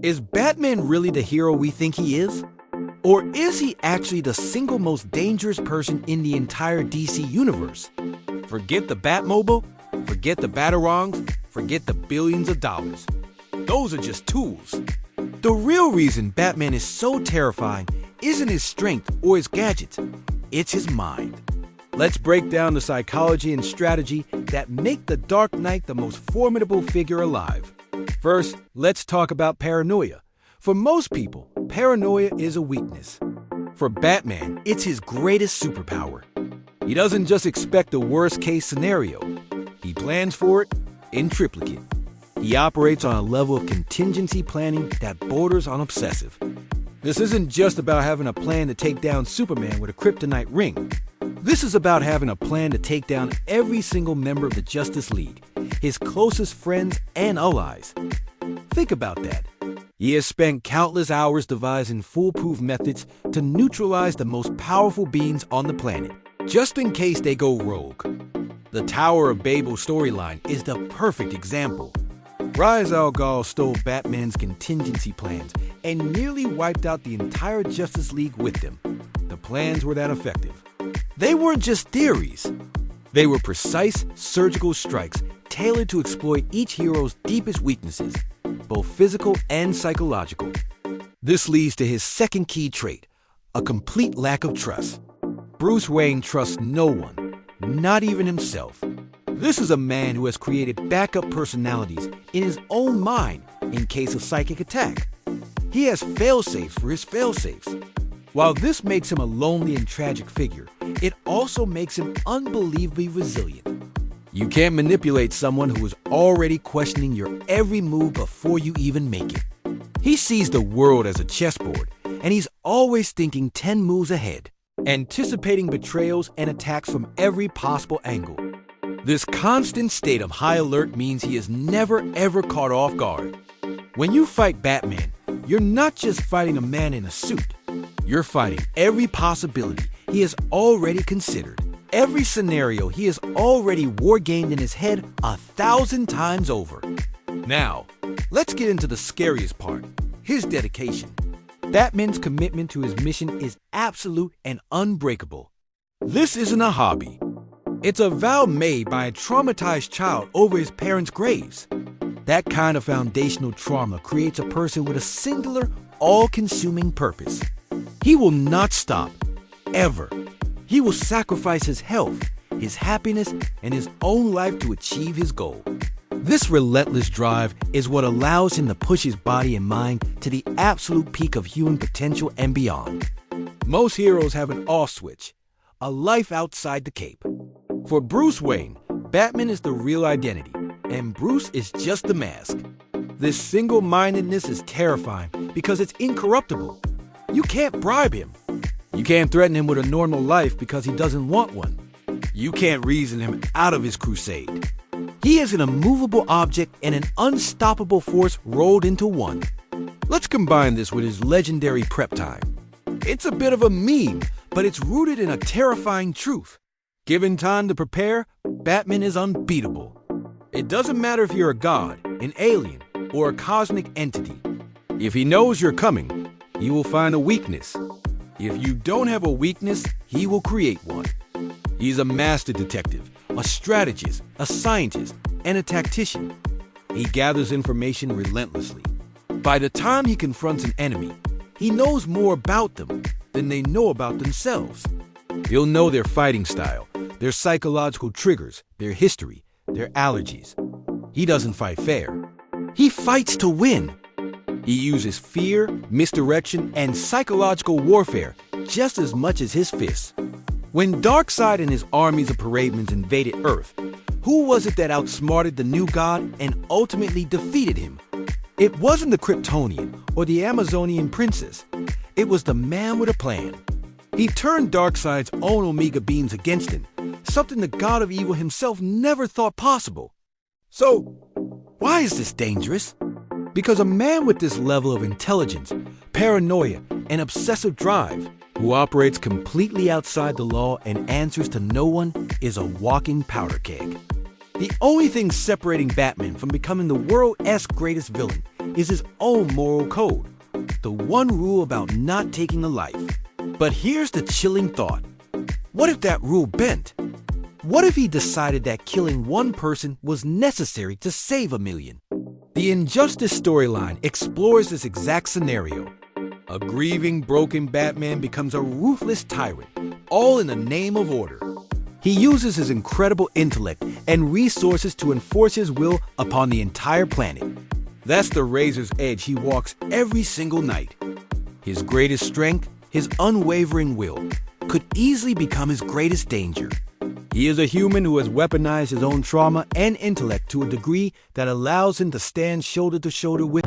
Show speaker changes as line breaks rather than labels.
Is Batman really the hero we think he is? Or is he actually the single most dangerous person in the entire DC universe? Forget the Batmobile, forget the Batarangs, forget the billions of dollars. Those are just tools. The real reason Batman is so terrifying isn't his strength or his gadgets, it's his mind. Let's break down the psychology and strategy that make the Dark Knight the most formidable figure alive. First, let's talk about paranoia. For most people, paranoia is a weakness. For Batman, it's his greatest superpower. He doesn't just expect the worst-case scenario. He plans for it in triplicate. He operates on a level of contingency planning that borders on obsessive. This isn't just about having a plan to take down Superman with a kryptonite ring. This is about having a plan to take down every single member of the Justice League, his closest friends and allies. Think about that. He has spent countless hours devising foolproof methods to neutralize the most powerful beings on the planet, just in case they go rogue. The Tower of Babel storyline is the perfect example. Ra's al Ghul stole Batman's contingency plans and nearly wiped out the entire Justice League with them. The plans were that effective. They weren't just theories. They were precise, surgical strikes tailored to exploit each hero's deepest weaknesses, both physical and psychological. This leads to his second key trait, a complete lack of trust. Bruce Wayne trusts no one, not even himself. This is a man who has created backup personalities in his own mind in case of psychic attack. He has fail-safes for his fail-safes. While this makes him a lonely and tragic figure, it also makes him unbelievably resilient. You can't manipulate someone who is already questioning your every move before you even make it. He sees the world as a chessboard, and he's always thinking 10 moves ahead, anticipating betrayals and attacks from every possible angle. This constant state of high alert means he is never ever caught off guard. When you fight Batman, you're not just fighting a man in a suit. You're fighting every possibility he has already considered. Every scenario he has already wargamed in his head 1,000 times over. Now, let's get into the scariest part, his dedication. Batman's commitment to his mission is absolute and unbreakable. This isn't a hobby. It's a vow made by a traumatized child over his parents' graves. That kind of foundational trauma creates a person with a singular, all-consuming purpose. He will not stop, ever. He will sacrifice his health, his happiness, and his own life to achieve his goal. This relentless drive is what allows him to push his body and mind to the absolute peak of human potential and beyond. Most heroes have an off switch, a life outside the cape. For Bruce Wayne, Batman is the real identity, and Bruce is just the mask. This single-mindedness is terrifying because it's incorruptible. You can't bribe him. You can't threaten him with a normal life because he doesn't want one. You can't reason him out of his crusade. He is an immovable object and an unstoppable force rolled into one. Let's combine this with his legendary prep time. It's a bit of a meme, but it's rooted in a terrifying truth. Given time to prepare, Batman is unbeatable. It doesn't matter if you're a god, an alien, or a cosmic entity. If he knows you're coming, he will find a weakness. If you don't have a weakness, he will create one. He's a master detective, a strategist, a scientist, and a tactician. He gathers information relentlessly. By the time he confronts an enemy, he knows more about them than they know about themselves. He'll know their fighting style, their psychological triggers, their history, their allergies. He doesn't fight fair. He fights to win. He uses fear, misdirection, and psychological warfare just as much as his fists. When Darkseid and his armies of Parademons invaded Earth, who was it that outsmarted the new god and ultimately defeated him? It wasn't the Kryptonian or the Amazonian princess. It was the man with a plan. He turned Darkseid's own Omega beams against him, something the god of evil himself never thought possible. So, why is this dangerous? Because a man with this level of intelligence, paranoia, and obsessive drive, who operates completely outside the law and answers to no one, is a walking powder keg. The only thing separating Batman from becoming the world's greatest villain is his own moral code, the one rule about not taking a life. But here's the chilling thought. What if that rule bent? What if he decided that killing one person was necessary to save a million? The Injustice storyline explores this exact scenario. A grieving, broken Batman becomes a ruthless tyrant, all in the name of order. He uses his incredible intellect and resources to enforce his will upon the entire planet. That's the razor's edge he walks every single night. His greatest strength, his unwavering will, could easily become his greatest danger. He is a human who has weaponized his own trauma and intellect to a degree that allows him to stand shoulder to shoulder with